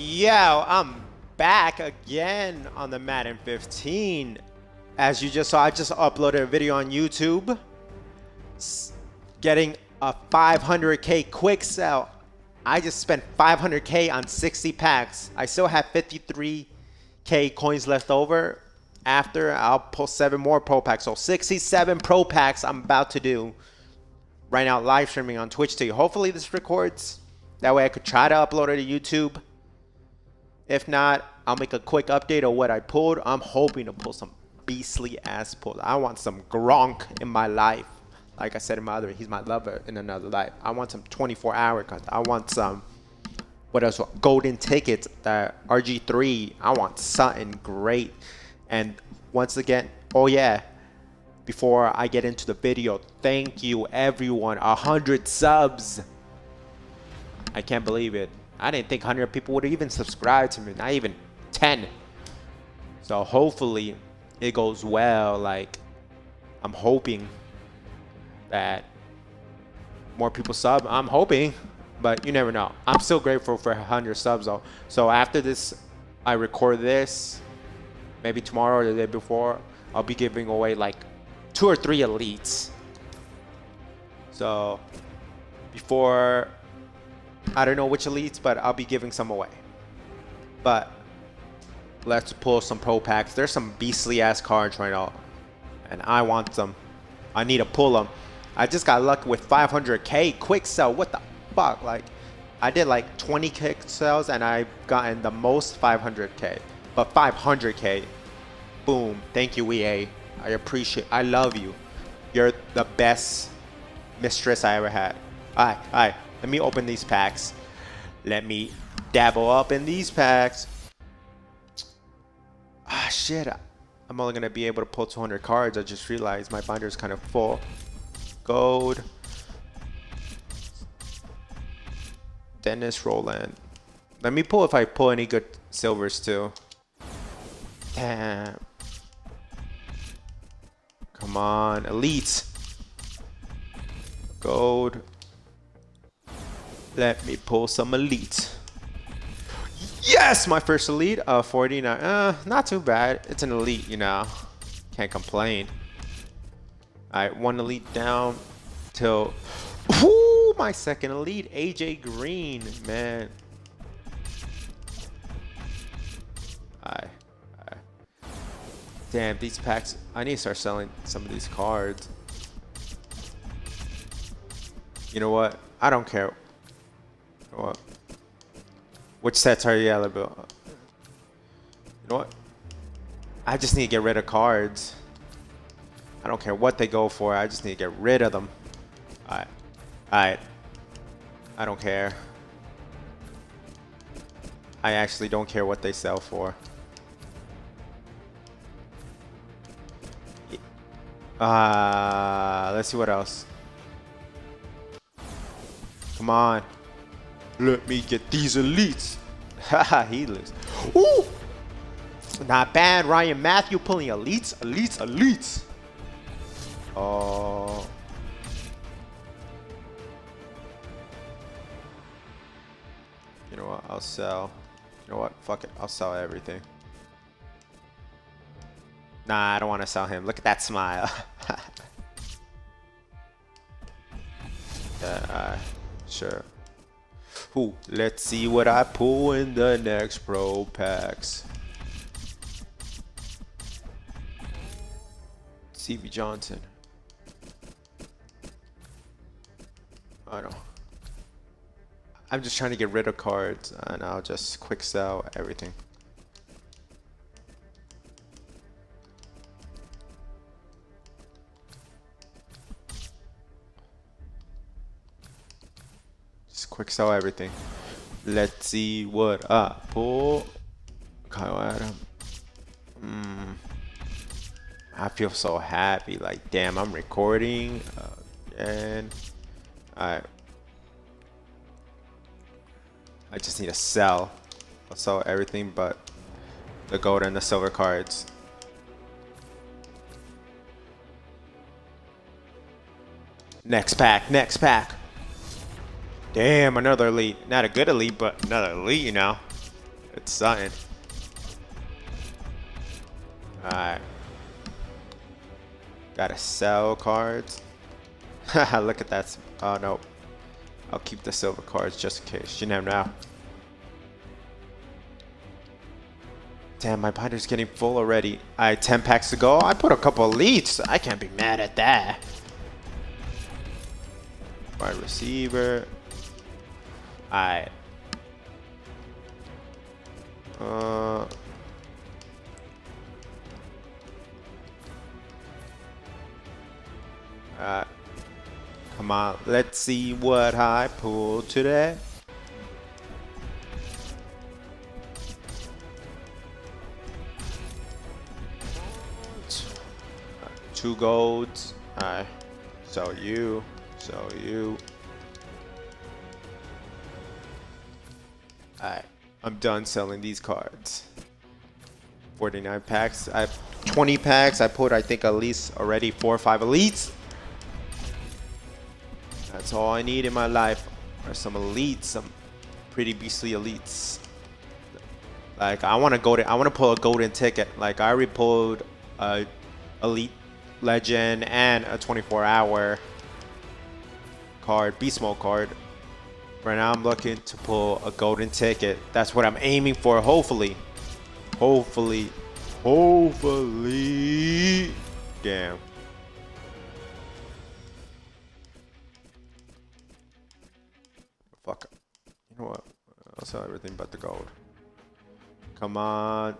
Yo, I'm back again on the Madden 15. As you just saw, I just uploaded a video on YouTube getting a 500k quick sell. I just spent 500k on 60 packs. I still have 53k coins left over. After, I'll pull 7 more pro packs. So 67 pro packs I'm about to do right now, live streaming on Twitch to you. Hopefully this records. That way I could try to upload it to YouTube. If not, I'll make a quick update of what I pulled. I'm hoping to pull some beastly ass pulls. I want some Gronk in my life. Like I said in my other, he's my lover in another life. I want some 24-hour cards. I want some, what else? Golden tickets, the RG3. I want something great. And once again, oh yeah, before I get into the video, thank you everyone. 100 subs. I can't believe it. I didn't think 100 people would even subscribe to me, not even 10. So hopefully it goes well. Like, I'm hoping that more people sub. I'm hoping, but you never know. I'm still grateful for 100 subs though. So after this, I record this, maybe tomorrow or the day before, I'll be giving away like 2 or 3 elites. So before, I don't know which elites, but I'll be giving some away. But let's pull some pro packs. There's some beastly ass cards right now, and I want them. I need to pull them. I just got lucky with 500k quick sell. What the fuck? Like, I did like 20 quick sells and I've gotten the most 500k. But 500k, boom. Thank you, EA. I appreciate. I love you. You're the best mistress I ever had. All right. Let me open these packs. Let me dabble up in these packs. Ah, shit. I'm only going to be able to pull 200 cards. I just realized my binder is kind of full. Gold. Dennis Roland. Let me pull if I pull any good silvers too. Damn. Come on. Elites. Gold. Let me pull some elites. Yes, my first elite. 49. Not too bad. It's an elite, you know. Can't complain. All right, 1 elite down till. Ooh, my second elite, AJ Green, man. All right. Damn, these packs. I need to start selling some of these cards. You know what? I don't care. What? Which sets are you eligible? You know what? I just need to get rid of cards. I don't care what they go for. I just need to get rid of them. Alright. I don't care. I actually don't care what they sell for. Let's see what else. Come on. Let me get these elites. Haha, he looks. Ooh! Not bad. Ryan Matthew pulling elites. Oh. You know what? I'll sell. You know what? Fuck it. I'll sell everything. Nah, I don't want to sell him. Look at that smile. Yeah, sure. Ooh, let's see what I pull in the next pro packs. CV Johnson. I don't know. I'm just trying to get rid of cards and I'll just quick sell everything. Quick sell everything. Let's see what I pull. Kyle Adam. I feel so happy. Like, damn, I'm recording and I just need to sell. I'll sell everything but the gold and the silver cards. Next pack. Damn, another elite. Not a good elite, but another elite, you know. It's something. Alright. Gotta sell cards. Look at that. Oh no. I'll keep the silver cards just in case. You never know. Damn, my binder's getting full already. Alright, 10 packs to go. I put a couple elites. I can't be mad at that. Wide receiver. Alright. Come on, let's see what I pull today. Two golds. Alright. So you. Alright. I'm done selling these cards. 49 packs. I have 20 packs. I put, I think, at least already 4 or 5 elites. That's all I need in my life. Are some elites, some pretty beastly elites. Like I want to pull a golden ticket. Like I already pulled a elite legend and a 24-hour card, beast mode card. Right now I'm looking to pull a golden ticket. That's what I'm aiming for. Hopefully. Damn. Fuck. You know what? I'll sell everything but the gold. Come on.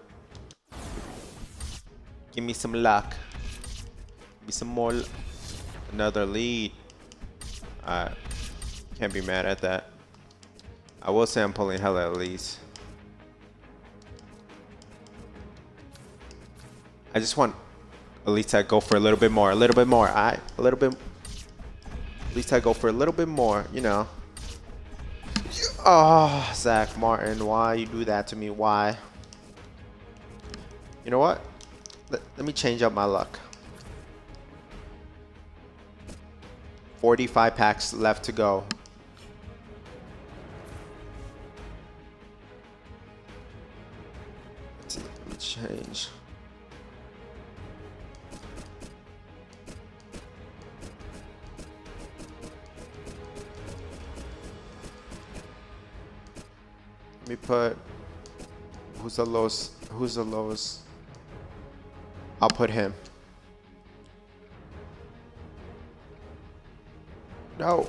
Give me some luck. Give me some more. Another lead. Can't be mad at that. I will say I'm pulling hella at least. I just want at least I go for a little bit more. Alright, a little bit. At least I go for a little bit more, you know. Oh, Zach Martin, why you do that to me? Why? You know what? Let me change up my luck. 45 packs left to go. Let's see, let me change. Let me put who's the lowest? I'll put him. No.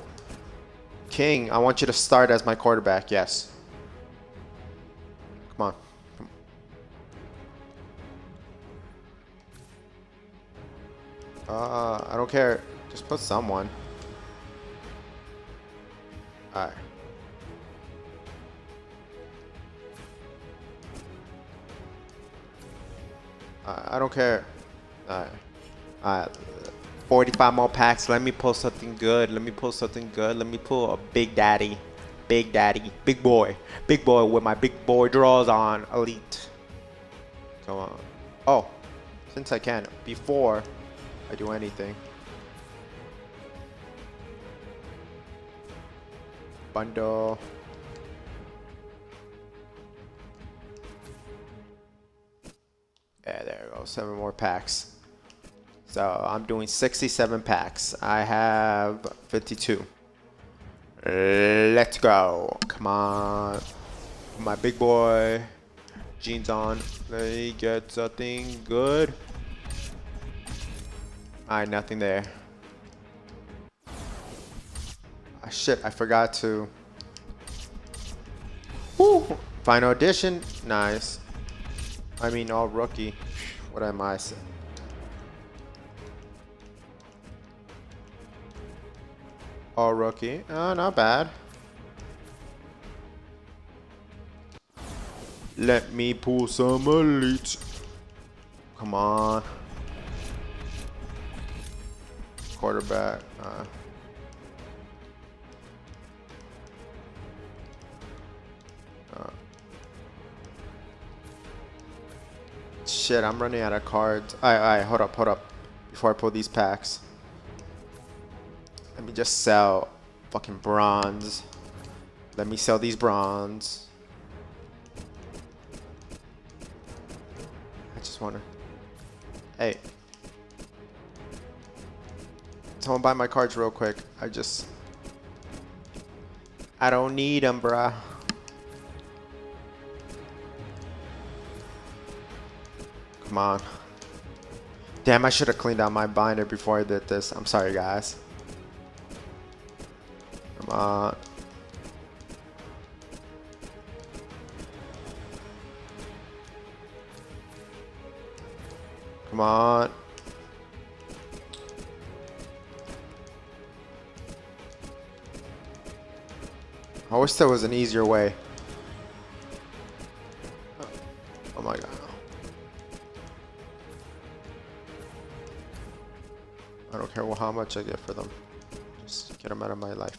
King, I want you to start as my quarterback, yes. Come on. I don't care. Just put someone. Alright. I don't care. Alright. 45 more packs. Let me pull something good. Let me pull a big daddy. Big boy with my big boy draws on. Elite. Come on. Oh, since I can. Before I do anything. Bundle. Yeah, there we go. 7 more packs. So I'm doing 67 packs. I have 52. Let's go. Come on. My big boy. Jeans on. Let me get something good. Alright, nothing there. Ah, shit, I forgot to. Woo! Final edition. Nice. I mean, all rookie. What am I saying? All rookie. Oh, not bad. Let me pull some elites. Come on. Quarterback. Shit, I'm running out of cards. Alright, hold up. Before I pull these packs. Let me just sell fucking bronze. Let me sell these bronze. wanna. Hey. Someone buy my cards real quick. I don't need them, bruh. Come on. Damn, I should have cleaned out my binder before I did this. I'm sorry, guys. Come on. Come on. I wish there was an easier way. Oh my god. I don't care how much I get for them. Just get them out of my life.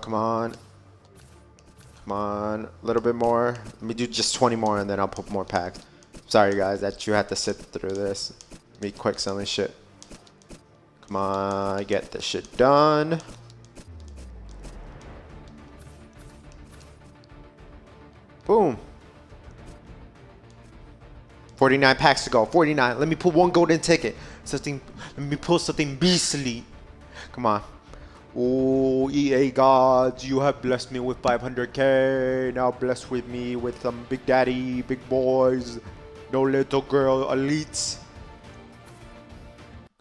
Come on. Come on. A little bit more. Let me do just 20 more and then I'll put more packs. Sorry guys that you had to sit through this. Me quick selling shit. Come on. Get this shit done. Boom. 49 packs to go. 49. Let me put one golden ticket. Let me pull something beastly. Come on. Oh, EA gods, you have blessed me with 500k. Now bless with me with some big daddy, big boys, no little girl elites.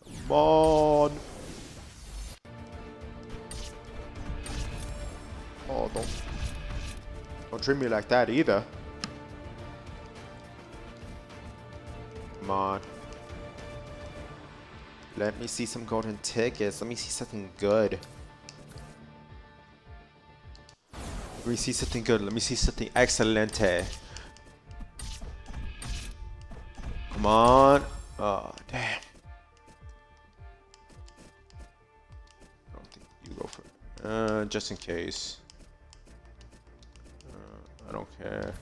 Come on. Oh, don't treat me like that either. Come on. Let me see some golden tickets. Let me see something good. Let me see something good. Let me see something excelente. Come on. Oh, damn. I don't think you go for it. Just in case. I don't care.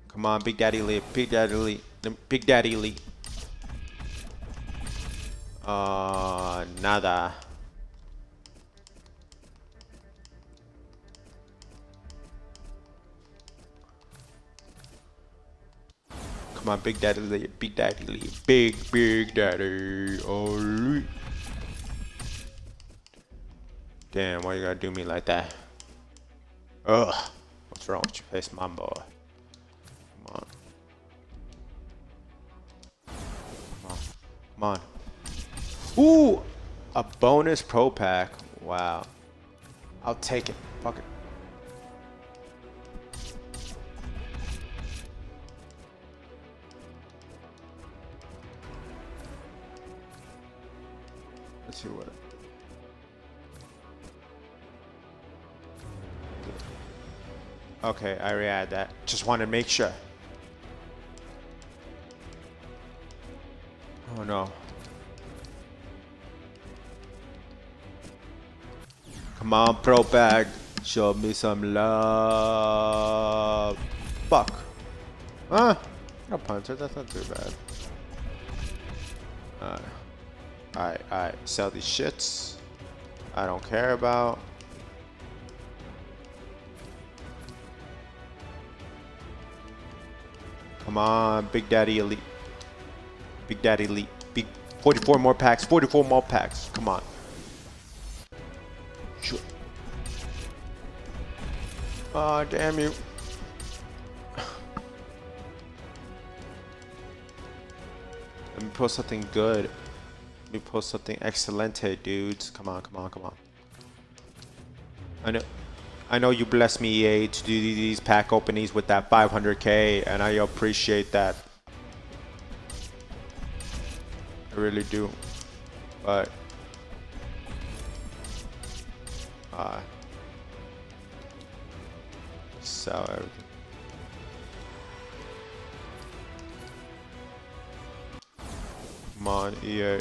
Come on, Big Daddy Lee. Big Daddy Lee. Big Daddy Lee. Nada. Come on, Big Daddy Lee, Big Daddy Lee, Big Daddy Lee. Damn, why you gotta do me like that? Ugh, what's wrong with your face, my boy? Come on. Come on. Ooh, a bonus pro pack. Wow. I'll take it. Fuck it. Let's see what. Okay, I already had that. Just wanted to make sure. Oh no. Come on, pro bag. Show me some love. Fuck. Ah, a punter. That's not too bad. Alright. Sell these shits. I don't care about. Come on, Big Daddy Elite. Big Daddy Elite. Big 44 more packs. 44 more packs. Come on. Sure. Oh, damn you. Let me post something good. Let me post something excelente, dudes. Come on. I know you blessed me, EA, to do these pack openings with that 500k, and I appreciate that. I really do. But sell everything. Come on, EA.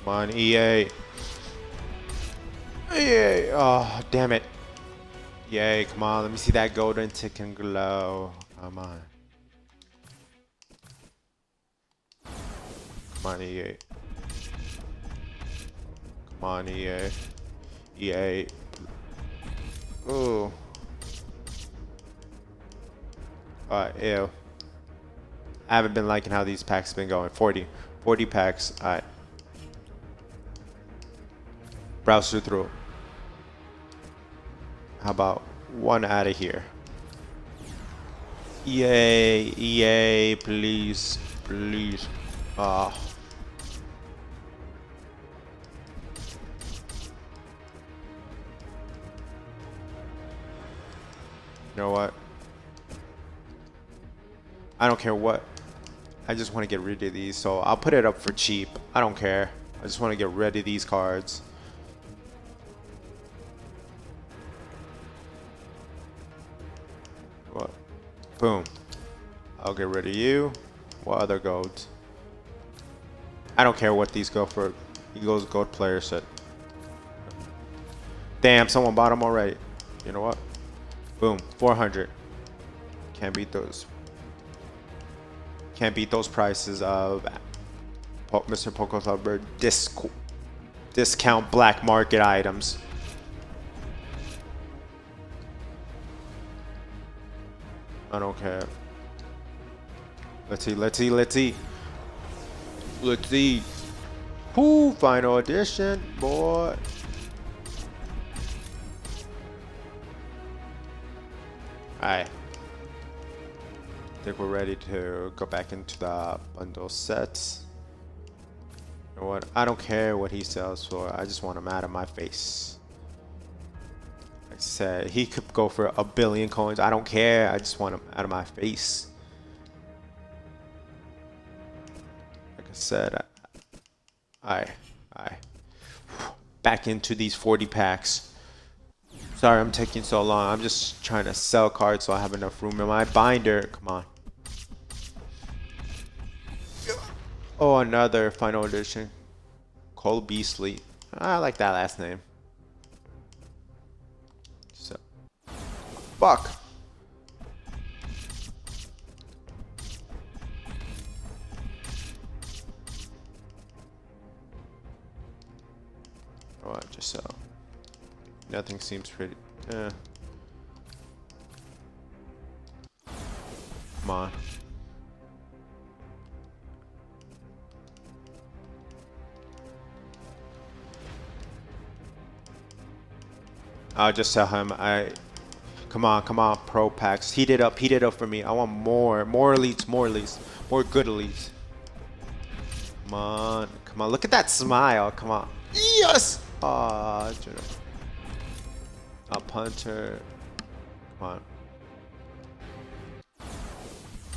Come on, EA. EA. Oh, damn it. Yay, come on. Let me see that golden tick and glow. Come on. Come on, EA. Come on, EA. EA. Ooh. Ew. I haven't been liking how these packs have been going. 40 packs. Alright. Browse through. How about one out of here? EA, please, please. Ah. You know what? I don't care what. I just want to get rid of these, so I'll put it up for cheap. I don't care. I just want to get rid of these cards. What? Boom. I'll get rid of you. What other golds? I don't care what these go for. Eagles gold player set. Damn, someone bought them already. You know what? Boom. 400. Can't beat those. Can't beat those prices of Mr. Poco Clubber discount black market items. I don't care. Let's see, let's see, let's see. Let's see. Whoo, final edition, boy. Alright. I think we're ready to go back into the bundle sets. You know what? I don't care what he sells for. I just want him out of my face. Like I said, he could go for 1 billion coins. I don't care. I just want him out of my face. Like I said, I back into these 40 packs. Sorry, I'm taking so long. I'm just trying to sell cards so I have enough room in my binder. Come on. Oh, another final edition. Cole Beasley. I like that last name. So, fuck. Oh, just so. Nothing seems pretty. Come on. I'll just tell him come on, pro packs. Heat it up for me. I want more elites, more good elites. Come on, look at that smile. Come on. Yes! A punter. Come on.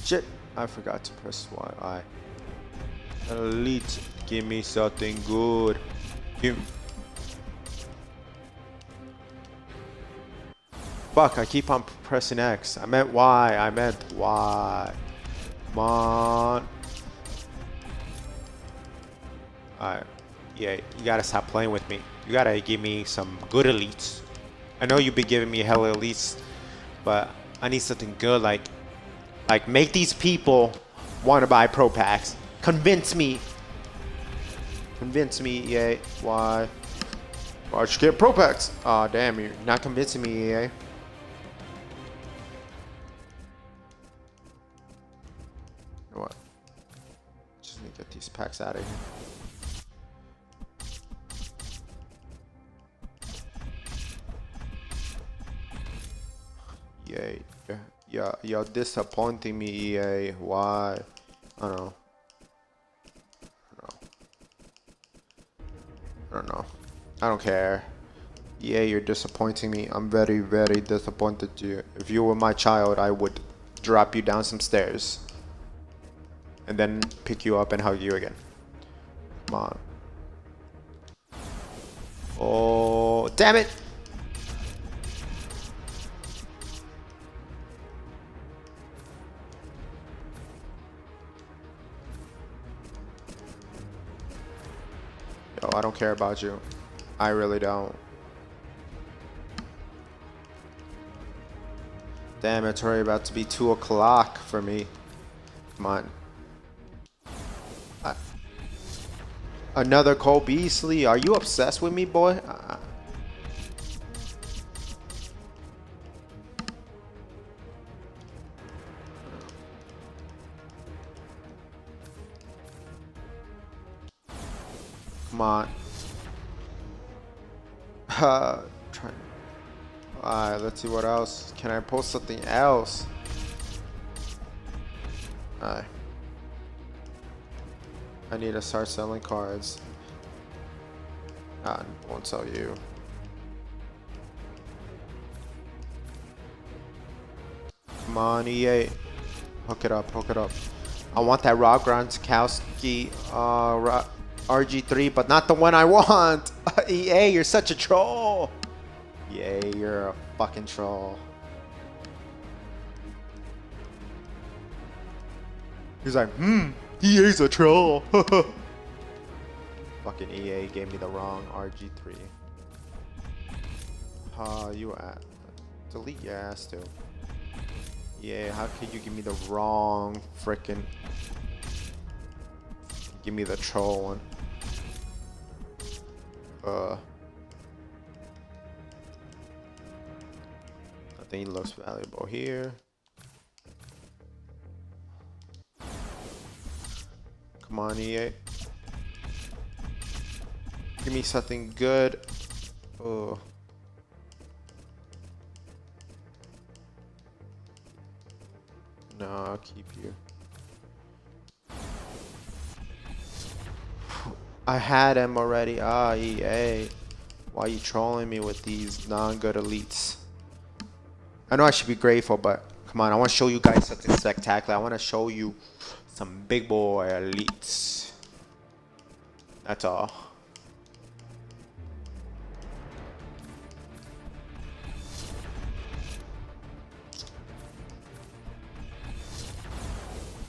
Shit, I forgot to press Y. Elite, give me something good. Fuck, I keep on pressing X. I meant Y. Come on. Alright. Yeah, you gotta stop playing with me. You gotta give me some good elites. I know you've been giving me hella elites, but I need something good, like make these people want to buy pro packs. Convince me, EA. Why should get pro packs? Aw, damn, you're not convincing me, EA. You know what? Just need to get these packs out of here. Yeah, you're disappointing me, EA. Why? I don't know. I don't care. EA, you're disappointing me. I'm very, very disappointed in you. If you were my child, I would drop you down some stairs and then pick you up and hug you again. Come on. Oh, damn it! I don't care about you. I really don't. Damn, it's already about to be 2 o'clock for me. Come on. Another Cole Beasley. Are you obsessed with me, boy? Come on. Alright, let's see what else. Can I post something else? Alright. I need to start selling cards. I won't sell you. Come on, EA. Hook it up, hook it up. I want that Rob Gronkowski RG3, but not the one I want. EA, you're such a troll. EA, you're a fucking troll. He's like, EA's a troll. Fucking EA gave me the wrong RG3. You at delete your ass too. Yeah, how could you give me the wrong frickin'? Give me the troll one. I think he looks valuable here. Come on, EA. Give me something good. Oh. No, I'll keep you. I had him already. EA. Why are you trolling me with these non-good elites? I know I should be grateful, but come on. I want to show you guys something spectacular. I want to show you some big boy elites. That's all.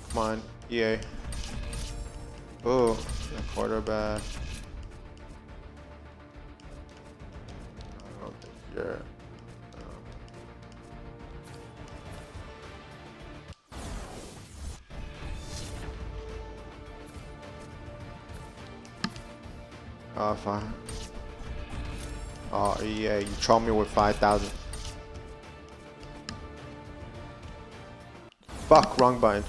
Come on, EA. Oh, a quarterback. I don't think you're. Oh, fine. Oh, EA, you trolled me with 5,000. Fuck, wrong button.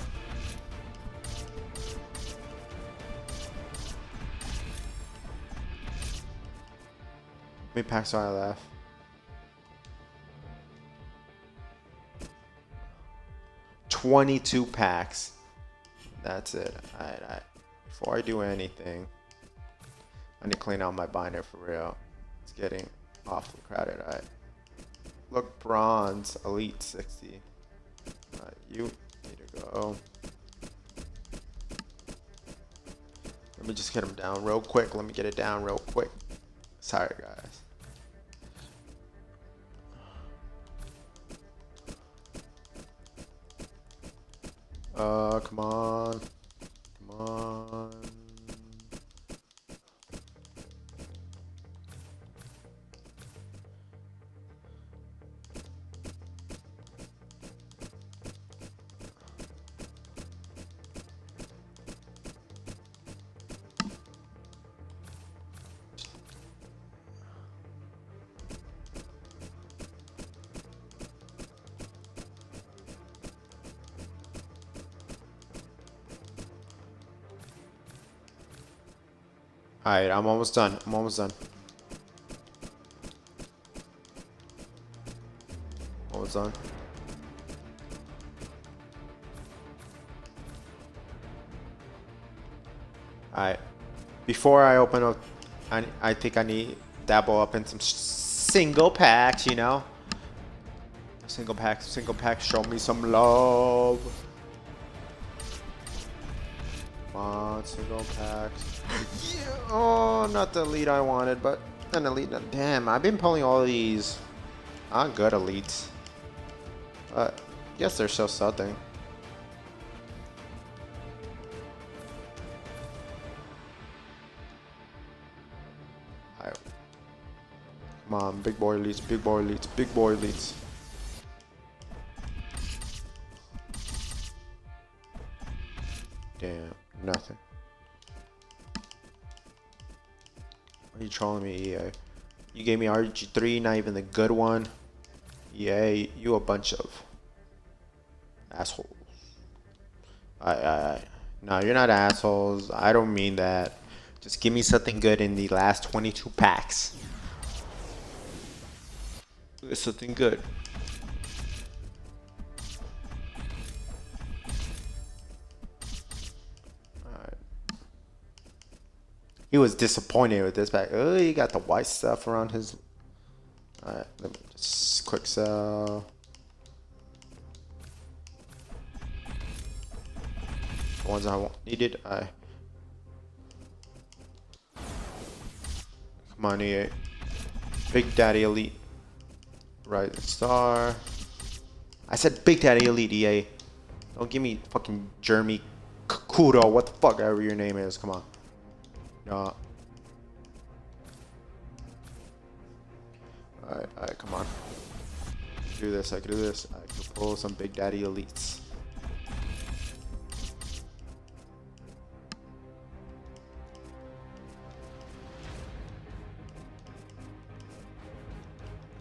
How many packs do I left? $22 packs. That's it. Alright. Before I do anything, I need to clean out my binder for real. It's getting awfully crowded. Alright. Look, bronze, elite 60. You need to go. Let me just get him down real quick. Let me get it down real quick. Sorry, guys. Come on. Come on. Alright, I'm almost done. I'm almost done. Almost done. Alright. Before I open up, I think I need to dabble up in some single packs, you know? Single packs, show me some love. Come on, single packs. Yeah, oh, not the elite I wanted, but an elite. Damn, I've been pulling all these not good elites. But I guess they're still something. big boy elites, big boy elites, big boy elites. Damn, nothing. Are you trolling me, EA? You gave me RG3, not even the good one. EA, you a bunch of assholes. No, you're not assholes. I don't mean that. Just give me something good in the last 22 packs. Something good. Alright. He was disappointed with this pack. Oh, he got the white stuff around his. Alright, let me just quick sell. The ones I needed. Come on, EA. Big Daddy Elite. Right star. I said Big Daddy Elite, EA. Don't give me fucking Jeremy Kudo. What the fuck ever your name is. Come on. No. Alright, come on. Do this. I can do this. I can pull some Big Daddy Elites.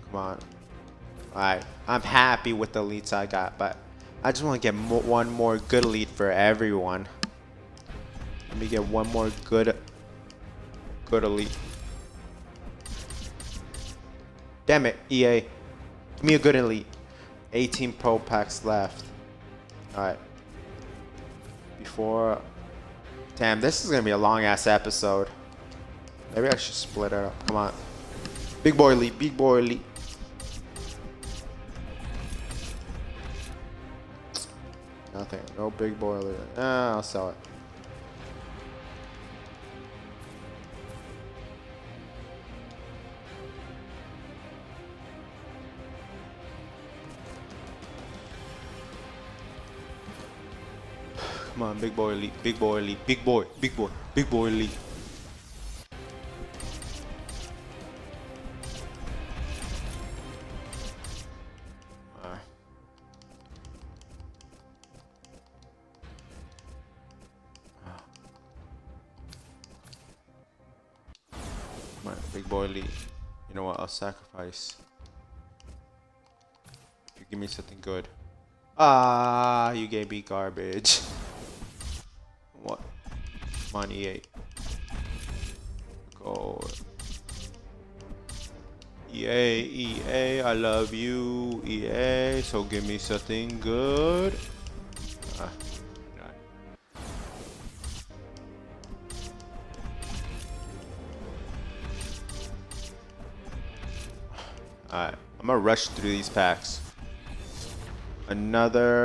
Come on. Alright, I'm happy with the elites I got, but I just want to get one more good elite for everyone. Let me get one more good elite. Damn it, EA. Give me a good elite. 18 pro packs left. Alright. Before... Damn, this is going to be a long ass episode. Maybe I should split it up. Come on. Big boy elite, big boy elite. Nothing. No big boy elite. I'll sell it. Come on, big boy elite, big boy elite, big boy elite. Come on, big boy elite. You know what? I'll sacrifice. If you give me something good. Ah, you gave me garbage. What? Come on, EA. Go. EA, I love you, EA. So give me something good. Alright, I'm gonna rush through these packs. Another